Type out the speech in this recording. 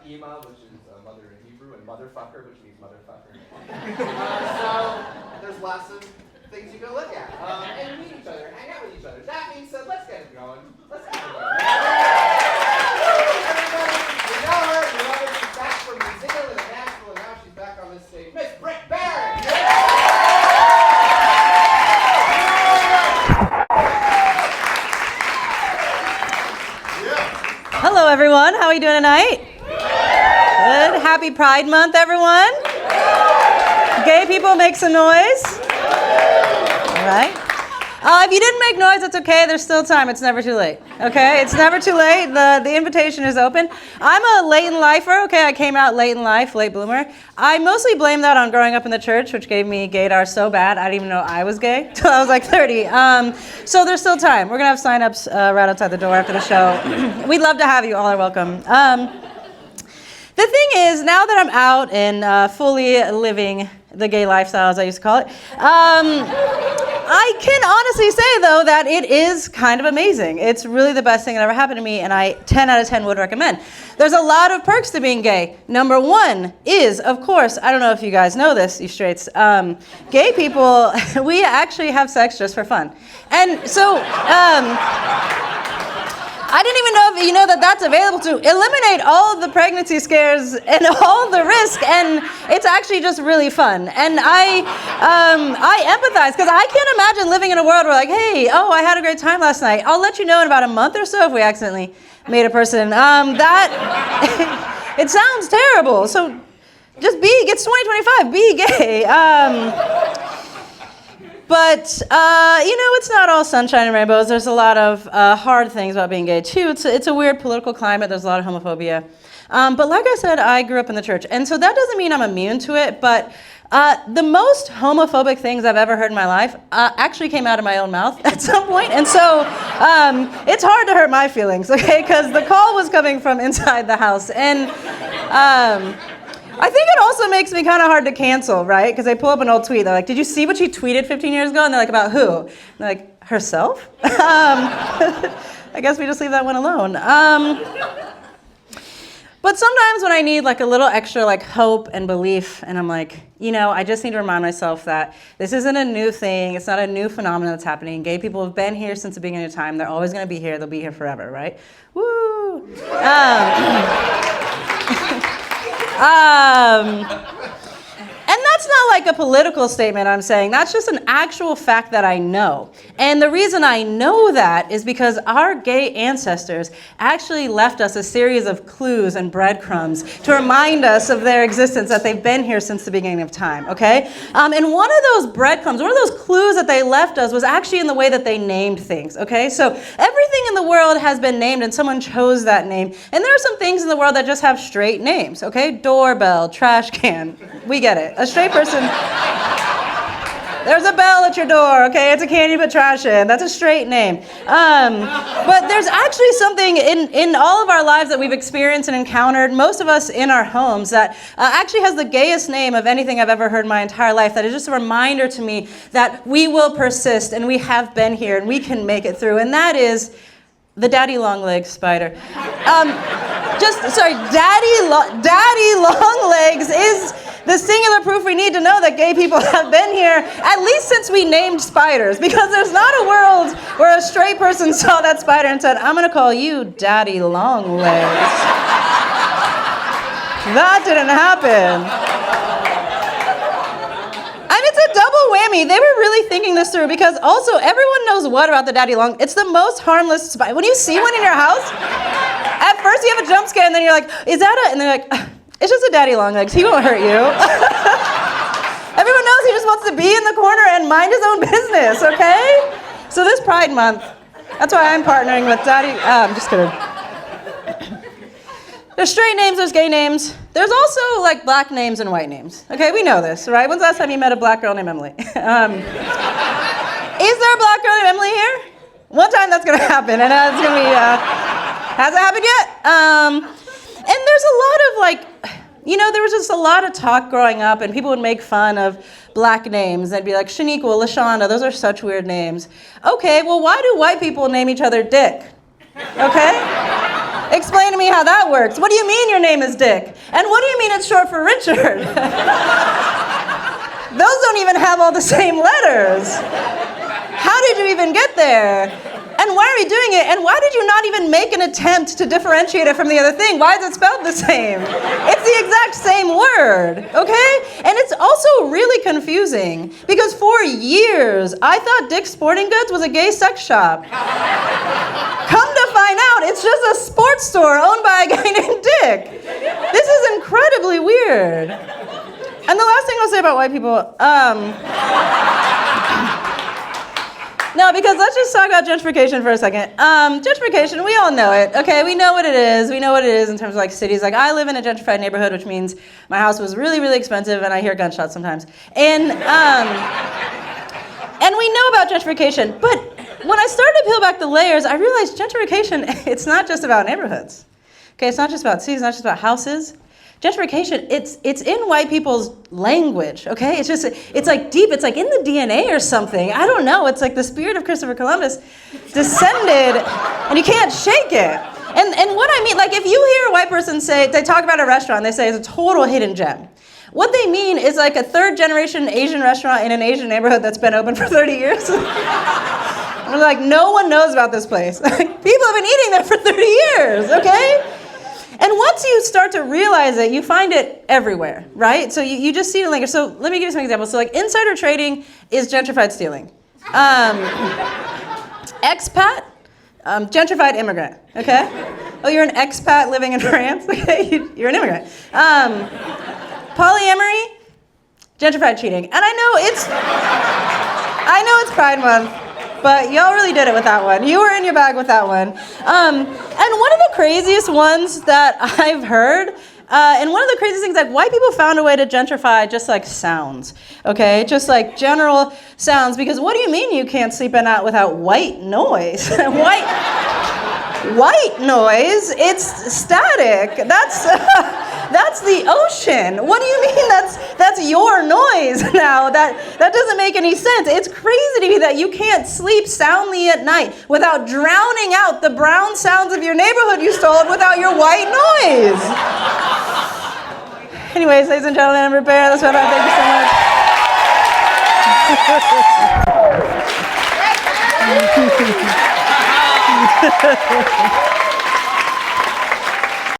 Ima, which is mother in Hebrew, and motherfucker, which means motherfucker. So there's lots of things you can look at. And meet each other, hang out with each other. That being said, let's get it going. Let's get it going. Everybody, you know her, you love her. She's back from New Zealand and Nashville, and now she's back on this stage. Miss Brit, Barron! Hello, everyone. How are you doing tonight? Good. Happy Pride Month, everyone. Gay people, make some noise. All right. If you didn't make noise, it's okay. There's still time. It's never too late. Okay? It's never too late. The invitation is open. I'm a late in lifer. Okay? I came out late in life, late bloomer. I mostly blame that on growing up in the church, which gave me gaydar so bad I didn't even know I was gay till I was like 30. So there's still time. We're going to have sign-ups right outside the door after the show. We'd love to have you. All are welcome. The thing is, now that I'm out and fully living the gay lifestyle, as I used to call it, I can honestly say, though, that it is kind of amazing. It's really the best thing that ever happened to me, and I 10 out of 10 would recommend. There's a lot of perks to being gay. Number one is, of course, I don't know if you guys know this, you straights, gay people, we actually have sex just for fun. And so, I didn't even know if you know that that's available to eliminate all of the pregnancy scares and all the risk, and it's actually just really fun. And I empathize, because I can't imagine living in a world where like, hey, oh, I had a great time last night. I'll let you know in about a month or so if we accidentally made a person. It sounds terrible. So just it's 2025, be gay. But, it's not all sunshine and rainbows. There's a lot of hard things about being gay, too. It's a weird political climate. There's a lot of homophobia. But like I said, I grew up in the church. And so that doesn't mean I'm immune to it. But the most homophobic things I've ever heard in my life actually came out of my own mouth at some point. And so it's hard to hurt my feelings, okay? Because the call was coming from inside the house. And I think it also makes me kind of hard to cancel, right? Because they pull up an old tweet. They're like, did you see what she tweeted 15 years ago? And they're like, about who? And they're like, herself? I guess we just leave that one alone. But sometimes when I need like a little extra like hope and belief, and I'm like, I just need to remind myself that this isn't a new thing. It's not a new phenomenon that's happening. Gay people have been here since the beginning of time. They're always going to be here. They'll be here forever, right? Woo! And that's not like a political statement I'm saying. That's just an actual fact that I know. And the reason I know that is because our gay ancestors actually left us a series of clues and breadcrumbs to remind us of their existence, that they've been here since the beginning of time, okay? And one of those breadcrumbs, one of those clues that they left us was actually in the way that they named things, okay? So everything in the world has been named and someone chose that name. And there are some things in the world that just have straight names, okay? Doorbell, trash can, we get it. A straight person, there's a bell at your door, okay? It's a can you put trash in. That's a straight name. But there's actually something in all of our lives that we've experienced and encountered, most of us in our homes, that actually has the gayest name of anything I've ever heard in my entire life, that is just a reminder to me that we will persist and we have been here and we can make it through, and that is the daddy long legs spider. Daddy long legs is the singular proof we need to know that gay people have been here, at least since we named spiders, because there's not a world where a straight person saw that spider and said, I'm going to call you Daddy Long Legs. That didn't happen. And it's a double whammy. They were really thinking this through, because also everyone knows what about the daddy long. It's the most harmless spider. When you see one in your house, at first you have a jump scare and then you're like, is that a, and they're like, it's just a daddy long legs. He won't hurt you. Everyone knows he just wants to be in the corner and mind his own business, okay? So this Pride Month, that's why I'm partnering with Daddy. I'm just kidding. There's straight names, there's gay names. There's also like black names and white names. Okay, we know this, right? When's the last time you met a black girl named Emily? Is there a black girl named Emily here? One time that's gonna happen, and it's gonna be, hasn't happened yet? And there's a lot of there was just a lot of talk growing up, and people would make fun of black names. They'd be like, Shaniqua, LaShonda, those are such weird names. Okay, well, why do white people name each other Dick? Okay? Explain to me how that works. What do you mean your name is Dick? And what do you mean it's short for Richard? Those don't even have all the same letters. How did you even get there? And why are we doing it? And why did you not even make an attempt to differentiate it from the other thing? Why is it spelled the same? It's the exact same word, okay? And it's also really confusing because for years, I thought Dick's Sporting Goods was a gay sex shop. Come to find out, it's just a sports store owned by a guy named Dick. This is incredibly weird. And the last thing I'll say about white people, no, because let's just talk about gentrification for a second. Gentrification, we all know it, okay? We know what it is. We know what it is in terms of like cities. Like I live in a gentrified neighborhood, which means my house was really, really expensive and I hear gunshots sometimes. And we know about gentrification, but when I started to peel back the layers, I realized gentrification, it's not just about neighborhoods. Okay, it's not just about cities, it's not just about houses. Gentrification, it's in white people's language, okay? It's like deep, it's like in the DNA or something. I don't know, it's like the spirit of Christopher Columbus descended and you can't shake it. And what I mean, like if you hear a white person say, they talk about a restaurant, they say it's a total hidden gem. What they mean is like a third generation Asian restaurant in an Asian neighborhood that's been open for 30 years. And like no one knows about this place. People have been eating there for 30 years, okay? And once you start to realize it, you find it everywhere, right? So you just see it in language. So let me give you some examples. So like insider trading is gentrified stealing. Expat, gentrified immigrant, okay? Oh, you're an expat living in France? Okay, you're an immigrant. Polyamory, gentrified cheating. And I know it's Pride Month, but y'all really did it with that one. You were in your bag with that one. And one of the craziest ones that I've heard, and one of the craziest things, like white people found a way to gentrify just like sounds, okay? Just like general sounds, because what do you mean you can't sleep at night without white noise? White noise, it's static. That's the ocean. What do you mean that's your noise now? That doesn't make any sense. It's crazy to me that you can't sleep soundly at night without drowning out the brown sounds of your neighborhood you stole without your white noise. Anyways, ladies and gentlemen, I'm Brit. That's what I thank you so much.